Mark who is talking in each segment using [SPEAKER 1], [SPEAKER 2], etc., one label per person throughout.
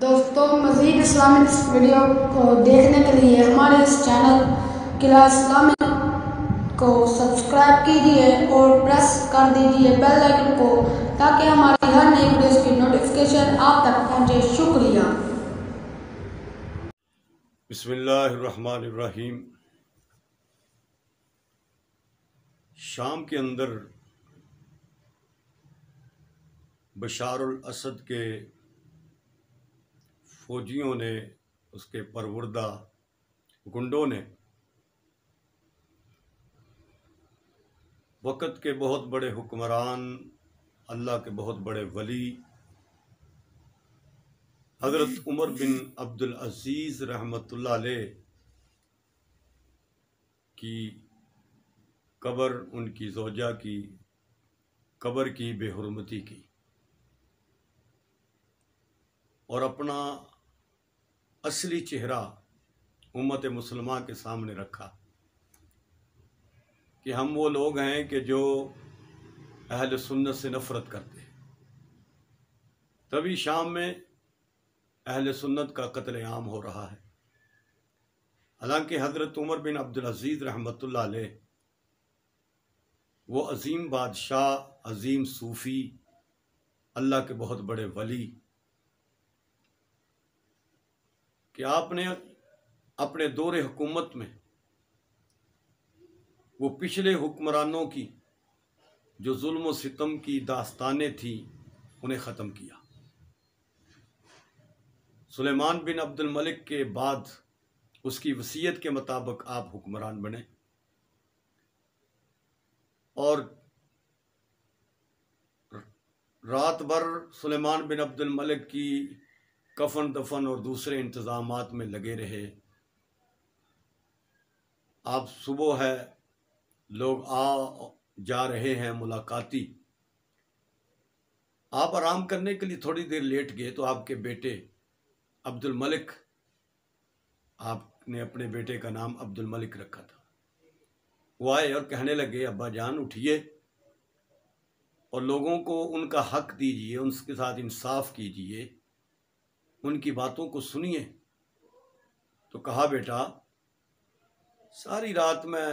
[SPEAKER 1] دوستوں مزید Islamic video کو دیکھنے کے لیے ہمارے اس چینل قلعہ اسلامک کو سبسکرائب کیجئے اور پریس کر دیجئے بیل آئیکن کو تاکہ ہماری ہر نئی ویڈیوز کی نوٹیفیکیشن آپ تک پہنچے۔ شکریہ۔
[SPEAKER 2] بسم اللہ الرحمن الرحیم۔ شام کے اندر بشار الاسد کے فوجیوں نے، اس کے پروردہ گنڈوں نے وقت کے بہت بڑے حکمران، اللہ کے بہت بڑے ولی حضرت عمر بن عبدالعزیز رحمۃ اللہ علیہ کی قبر، ان کی زوجہ کی قبر کی بے حرمتی کی اور اپنا اصلی چہرہ امت مسلمہ کے سامنے رکھا کہ ہم وہ لوگ ہیں کہ جو اہل سنت سے نفرت کرتے ہیں۔ تبھی شام میں اہل سنت کا قتل عام ہو رہا ہے، حالانکہ حضرت عمر بن عبدالعزیز رحمۃ اللہ علیہ وہ عظیم بادشاہ، عظیم صوفی، اللہ کے بہت بڑے ولی کہ آپ نے اپنے دور حکومت میں وہ پچھلے حکمرانوں کی جو ظلم و ستم کی داستانیں تھیں انہیں ختم کیا۔ سلیمان بن عبد الملک کے بعد اس کی وصیت کے مطابق آپ حکمران بنے اور رات بھر سلیمان بن عبد الملک کی کفن دفن اور دوسرے انتظامات میں لگے رہے۔ آپ صبح ہے، لوگ آ جا رہے ہیں ملاقاتی، آپ آرام کرنے کے لیے تھوڑی دیر لیٹ گئے تو آپ کے بیٹے عبد الملک، آپ نے اپنے بیٹے کا نام عبد الملک رکھا تھا، وہ آئے اور کہنے لگے ابا جان اٹھیے اور لوگوں کو ان کا حق دیجئے، ان کے ساتھ انصاف کیجئے، ان کی باتوں کو سنیے۔ تو کہا بیٹا ساری رات میں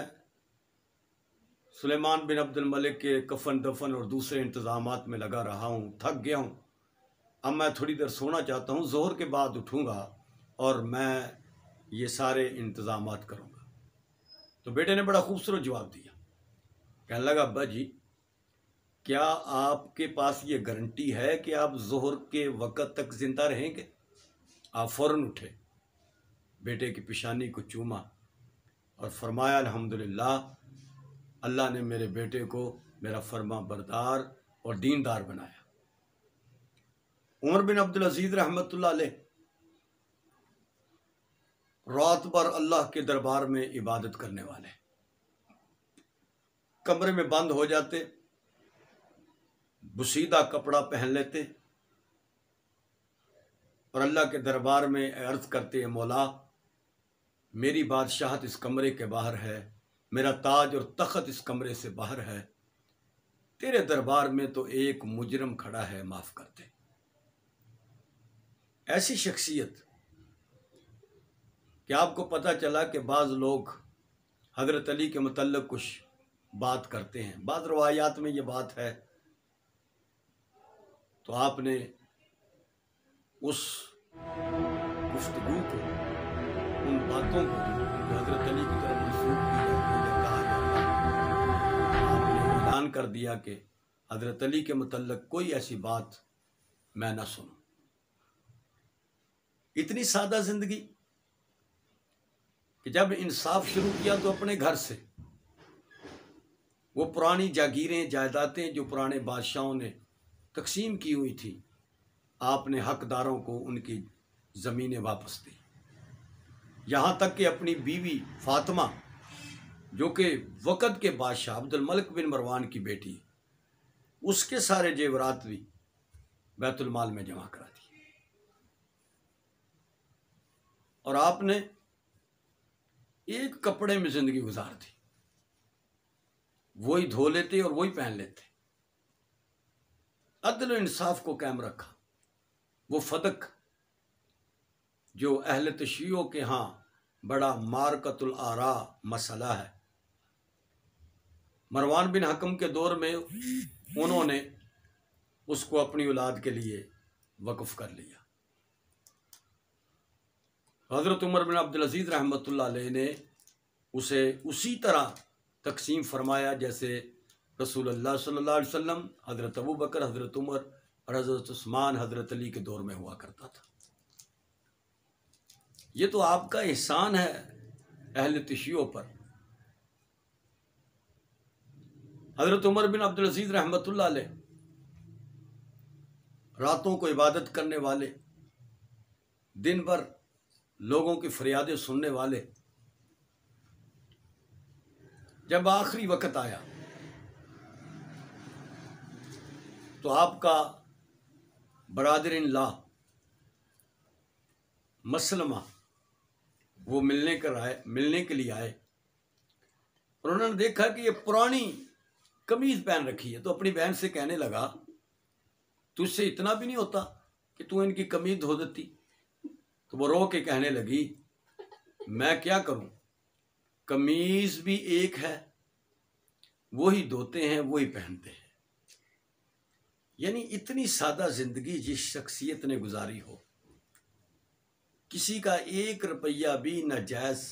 [SPEAKER 2] سلیمان بن عبد الملک کے کفن دفن اور دوسرے انتظامات میں لگا رہا ہوں، تھک گیا ہوں، اب میں تھوڑی دیر سونا چاہتا ہوں، ظہر کے بعد اٹھوں گا اور میں یہ سارے انتظامات کروں گا۔ تو بیٹے نے بڑا خوبصورت جواب دیا، کہنے لگا ابا جی کیا آپ کے پاس یہ گارنٹی ہے کہ آپ ظہر کے وقت تک زندہ رہیں گے؟ آپ فوراً اٹھے، بیٹے کی پیشانی کو چوما اور فرمایا الحمدللہ، اللہ نے میرے بیٹے کو میرا فرما بردار اور دیندار بنایا۔ عمر بن عبدالعزیز رحمۃ اللہ علیہ رات بھر اللہ کے دربار میں عبادت کرنے والے، کمرے میں بند ہو جاتے، بسیدہ کپڑا پہن لیتے اور اللہ کے دربار میں عرض کرتے ہیں مولا میری بادشاہت اس کمرے کے باہر ہے، میرا تاج اور تخت اس کمرے سے باہر ہے، تیرے دربار میں تو ایک مجرم کھڑا ہے، معاف کر دے۔ ایسی شخصیت کہ آپ کو پتہ چلا کہ بعض لوگ حضرت علی کے متعلق کچھ بات کرتے ہیں، بعض روایات میں یہ بات ہے، تو آپ نے اس گفتگو کو، ان باتوں کو جو حضرت علی کی طرف منسوب کی جاتی ہے یا کہا جاتا ہے، آپ نے اعلان کر دیا کہ حضرت علی کے متعلق کوئی ایسی بات میں نہ سنوں۔ اتنی سادہ زندگی کہ جب انصاف شروع کیا تو اپنے گھر سے وہ پرانی جاگیریں، جائیدادیں جو پرانے بادشاہوں نے تقسیم کی ہوئی تھی، آپ نے حقداروں کو ان کی زمینیں واپس دی، یہاں تک کہ اپنی بیوی فاطمہ جو کہ وقت کے بادشاہ عبد الملک بن مروان کی بیٹی، اس کے سارے زیورات بھی بیت المال میں جمع کرا دیے، اور آپ نے ایک کپڑے میں زندگی گزار دی، وہی دھو لیتے اور وہی پہن لیتے، عدل و انصاف کو قائم رکھا۔ وہ فدق جو اہل تشیعوں کے ہاں بڑا مارکۃ الآراء مسئلہ ہے۔ مروان بن حکم کے دور میں انہوں نے اس کو اپنی اولاد کے لیے وقف کر لیا۔ حضرت عمر بن عبدالعزیز رحمۃ اللہ علیہ نے اسے اسی طرح تقسیم فرمایا جیسے رسول اللہ صلی اللہ علیہ وسلم، حضرت ابو بکر، حضرت عمر اور حضرت عثمان، حضرت علی کے دور میں ہوا کرتا تھا۔ یہ تو آپ کا احسان ہے اہل تشیعوں پر۔ حضرت عمر بن عبدالعزیز رحمۃ اللہ علیہ راتوں کو عبادت کرنے والے، دن بھر لوگوں کی فریادیں سننے والے، جب آخری وقت آیا تو آپ کا برادر ان لا مسلمہ وہ ملنے کے لیے آئے، اور انہوں نے دیکھا کہ یہ پرانی قمیض پہن رکھی ہے، تو اپنی بہن سے کہنے لگا تجھ سے اتنا بھی نہیں ہوتا کہ تو ان کی قمیض دھو دیتی؟ تو وہ رو کے کہنے لگی میں کیا کروں، قمیض بھی ایک ہے، وہی دھوتے ہیں وہی پہنتے ہیں۔ یعنی اتنی سادہ زندگی جس شخصیت نے گزاری ہو، کسی کا 1 روپیہ بھی ناجائز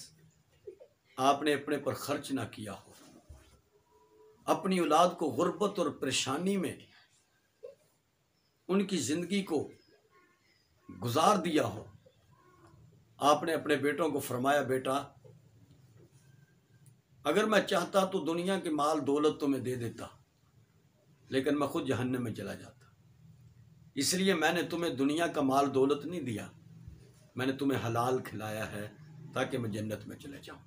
[SPEAKER 2] آپ نے اپنے پر خرچ نہ کیا ہو، اپنی اولاد کو غربت اور پریشانی میں ان کی زندگی کو گزار دیا ہو، آپ نے اپنے بیٹوں کو فرمایا بیٹا اگر میں چاہتا تو دنیا کی مال دولت تمہیں دے دیتا، لیکن میں خود جہنم میں چلا جاتا، اس لیے میں نے تمہیں دنیا کا مال دولت نہیں دیا، میں نے تمہیں حلال کھلایا ہے تاکہ میں جنت میں چلے جاؤں۔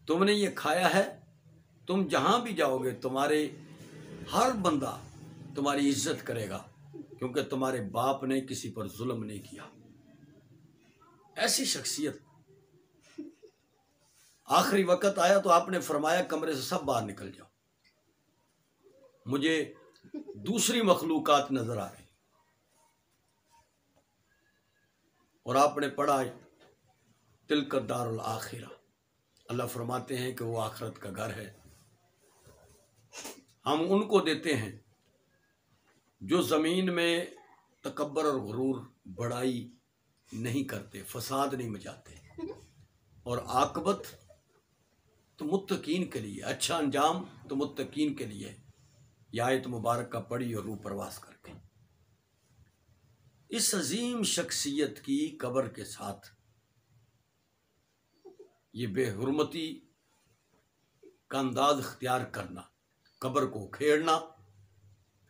[SPEAKER 2] تم نے یہ کھایا ہے، تم جہاں بھی جاؤ گے تمہارے ہر بندہ تمہاری عزت کرے گا، کیونکہ تمہارے باپ نے کسی پر ظلم نہیں کیا۔ ایسی شخصیت۔ آخری وقت آیا تو آپ نے فرمایا کمرے سے سب باہر نکل جاؤ، مجھے دوسری مخلوقات نظر آ رہی۔ اور آپ نے پڑھا تلک الدار الآخرہ، اللہ فرماتے ہیں کہ وہ آخرت کا گھر ہے، ہم ان کو دیتے ہیں جو زمین میں تکبر اور غرور بڑائی نہیں کرتے، فساد نہیں مچاتے، اور عاقبت تو متقین کے لیے، اچھا انجام تو متقین کے لیے۔ یہ آیت مبارکہ پڑھی اور روح پرواز کر کے اس عظیم شخصیت کی قبر کے ساتھ یہ بے حرمتی کا انداز اختیار کرنا، قبر کو کھیڑنا،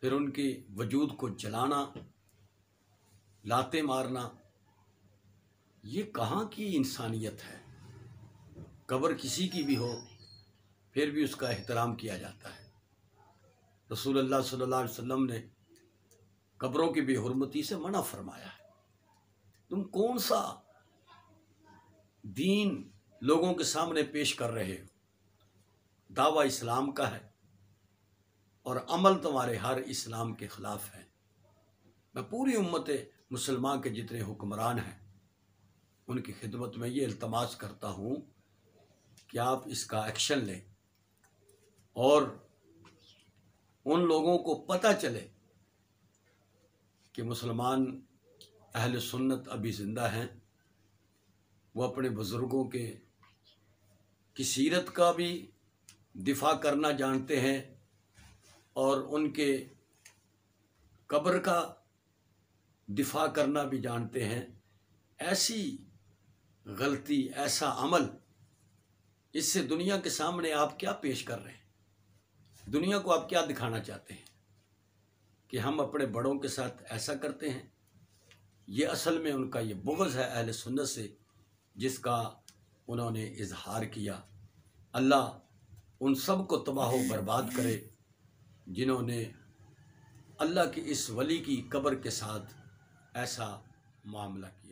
[SPEAKER 2] پھر ان کے وجود کو جلانا، لاتے مارنا، یہ کہاں کی انسانیت ہے؟ قبر کسی کی بھی ہو پھر بھی اس کا احترام کیا جاتا ہے۔ رسول اللہ صلی اللہ علیہ وسلم نے قبروں کی بے حرمتی سے منع فرمایا ہے۔ تم کون سا دین لوگوں کے سامنے پیش کر رہے ہو؟ دعویٰ اسلام کا ہے اور عمل تمہارے ہر اسلام کے خلاف ہے۔ میں پوری امت مسلمان کے جتنے حکمران ہیں ان کی خدمت میں یہ التماس کرتا ہوں کہ آپ اس کا ایکشن لیں اور ان لوگوں کو پتہ چلے کہ مسلمان اہل سنت ابھی زندہ ہیں، وہ اپنے بزرگوں کی سیرت کا بھی دفاع کرنا جانتے ہیں اور ان کے قبر کا دفاع کرنا بھی جانتے ہیں۔ ایسی غلطی، ایسا عمل، اس سے دنیا کے سامنے آپ کیا پیش کر رہے ہیں؟ دنیا کو آپ کیا دکھانا چاہتے ہیں کہ ہم اپنے بڑوں کے ساتھ ایسا کرتے ہیں؟ یہ اصل میں ان کا یہ بغض ہے اہل سنت سے جس کا انہوں نے اظہار کیا۔ اللہ ان سب کو تباہ و برباد کرے جنہوں نے اللہ کے اس ولی کی قبر کے ساتھ ایسا معاملہ کیا۔